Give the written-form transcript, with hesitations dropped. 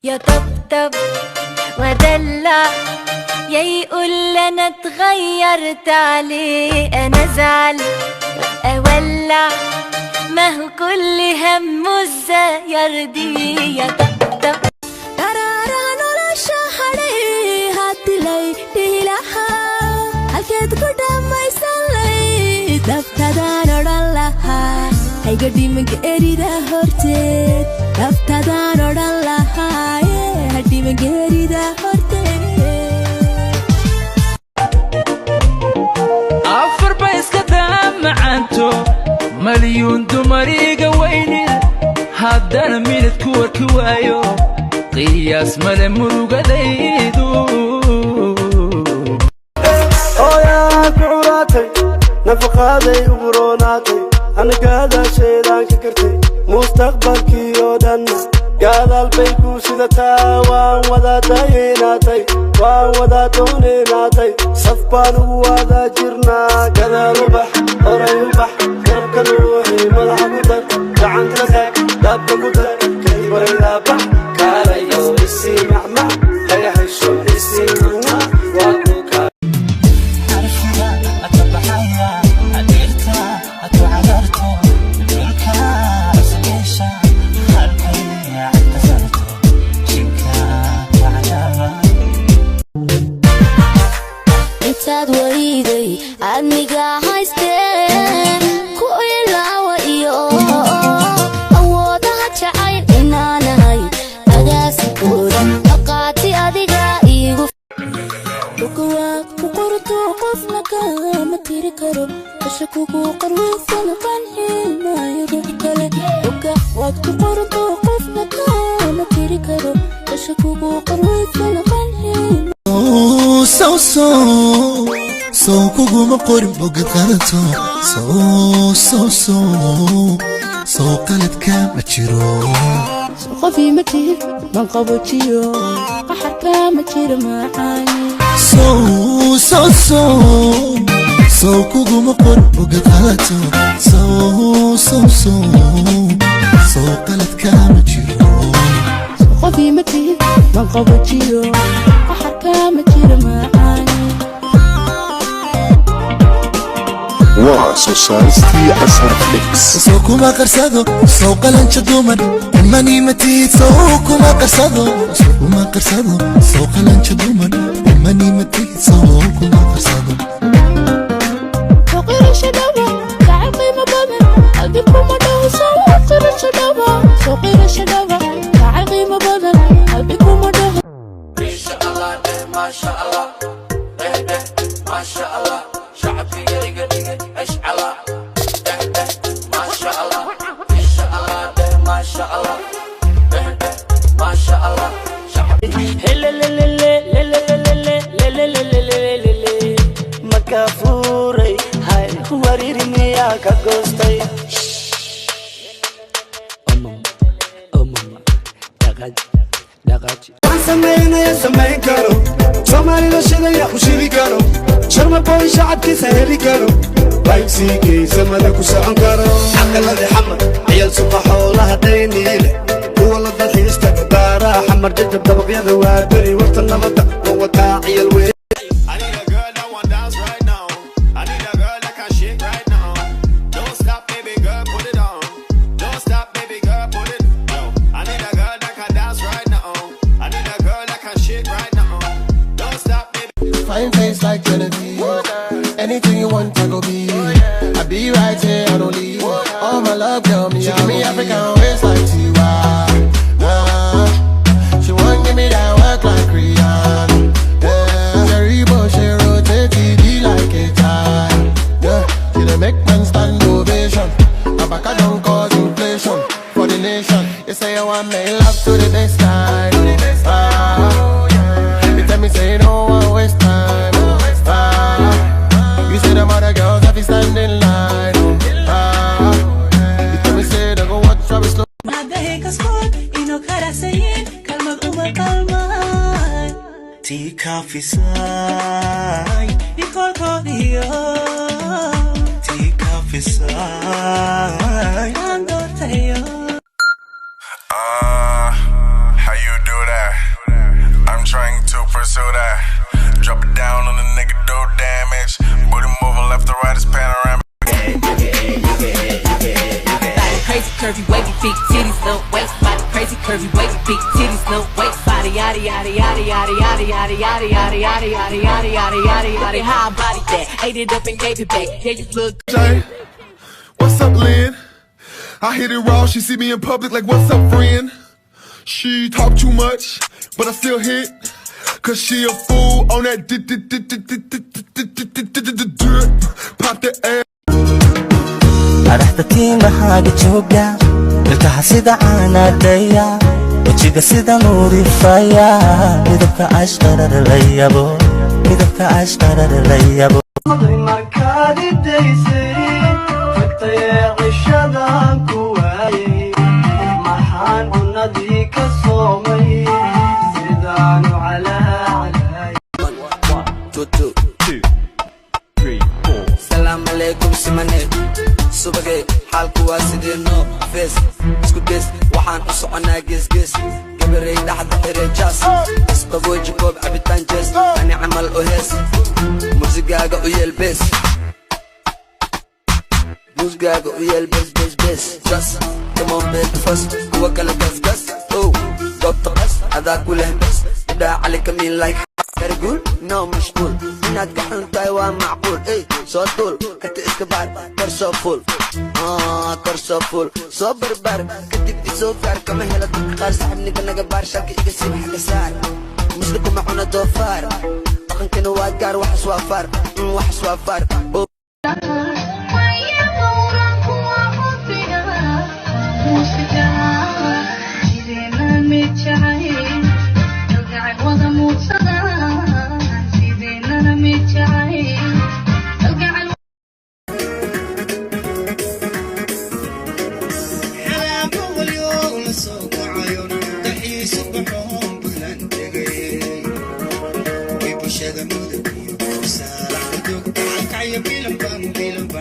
يا طبطب ودلع يا يقول انا اتغيرت عليه، انا ازعل اولع ما هو كل همه ازاي يرضيه. يا طبطب قرارا nolosha hadhay hadilay dhilaha halkeed ku dhamaysanlay dabtadaan odhan lahaa hayga dhimanka erida horteed dabtadaan odhan lahaa hadhimanka erida horteed afar ba iska daamacanto مليون دمريقة ويني هادانا ميلد كور كوايو قياس ملا مروقة ديدو يا كعوراتي نفقادي وبروناتي أنا قادا شيدان ككرتي مستقبلكي يودنا قادا البيكو سيدتا وان ودا دايناتي وان ودا دونيناتي صفبان ووادا جرنا قادا ربح هوري يبح قربك الروحي ملح قدر جعان تلسك دابك قدر كيف بريدا بح كاريو إسي معمع هيا حيشو إسي معمع واقوكا intaad wariday adniga haysteen ku ilaawa iyo awoodaha jacayl inaanahay agaasikooda aqaati adiga iigu bukawaad ku qorto qofna kama tiri karo kasha kugu qarweysan qanximayo ruux kale bukawaad ku qorto qofna kama tiri karo kasha kugu qarweysan qanximayo so kuguma qorin boga qarato so qaladka ma jiro qofi ma tihid man qabojiyo qaxarka ma jiro macaani so kuguma qorin boga qarato so qaladka ma jiro qofi ma tihid man qabojiyo qaxarka ma jiro macaani Society Asar Flex. So kuma qarsado so qalancha duman mani matid so kuma qarsado so qalancha duman mani matid so kuma qarsado فقير الشباب تعقي مبامن قلبكم مدوه سوى فقير الشباب فقير الشباب تعقي مبامن قلبكم مدوه إن شاء الله ما شاء الله ما شاء الله شعبي يرقد اشعل ما شاء الله إن شاء الله ما شاء الله ما شاء الله شعبي مكافوري هاي وريري مياك أغوستي سمينا يا سمين كارو سومالي لشيدا يا وشيري كارو شرم بوي شعبكي سهلي كارو بايكسيكي سمالك وسعن كارو حق الذي حمر عيال صبح حولها ديني له هو اللي ضحيستك دارا حمر جدب دبق يا ذوابري وقت النبضة ووتا عيال وين Fine face like Genevieve. Anything you want, I go be. I be right here, I don't leave. All my love, girl, me, I'm me African waist like Tiwa. She won't give me that work like Rihanna. Cherry bush, she rotate TD like a tie. She dey make man stand ovation. Abaka don't cause inflation for the nation. You say you want me love to the baseline. You tell me say you don't want waste time. You say them other girls have to stand in line. You tell me say they go watch Travis slow. Tika fisay, ikol kodiyo. Tika fisay, ando tayo. How you do that? first soda. Drop it down on the nigga, do damage. Booty moving left to right, it's panoramic. Crazy curvy wavy feet, titties, no waist body. Crazy curvy wavy feet, titties, no waist body. Yada yada yada yada yada yada yada yada yada yada yada yada yada yada. How I body that? Ate it up and gave it back. Yeah, you look. Jay, what's up, Lynn? I hit it raw. She see me in public like, what's up, friend? She talk too much, but I still hit. Cause she a fool on that pop the air. araxda tiimahaaga jooga ilkaha sida caanadaya wejiga sida nuurifaya midabka ashqarar la yabo midabka ashqarar la yabo markaad idaysay tagtay cishadaan ku waayay maxaan cunadii ka soomay sidaanu calaalay 1 2 3 4 Salam alaykum simane subagay xalku waa sidino face isku des waxaan u soconaa gees gabaray dhaxda xireejas isqabooji koob cabitaan jees ani camal u hees muusigaaga u yeel bees muusigaaga u yeel bees just come on baby first kuwa kala gas oh goobta qas adaa ku leh bes idhaa cali kamiin like كرجول نو مشغول إنك كحن تايوان معقول إيه صوتول كنت إسكبار كرسو فول كرسو فول صبر بار كنت بدي سوفار كما هلا تبقار صاحبني كنا جبار شاكي إقسيب حق سار مثلكم معونا دوفار أخن كانوا واقار وحس وافار Bilang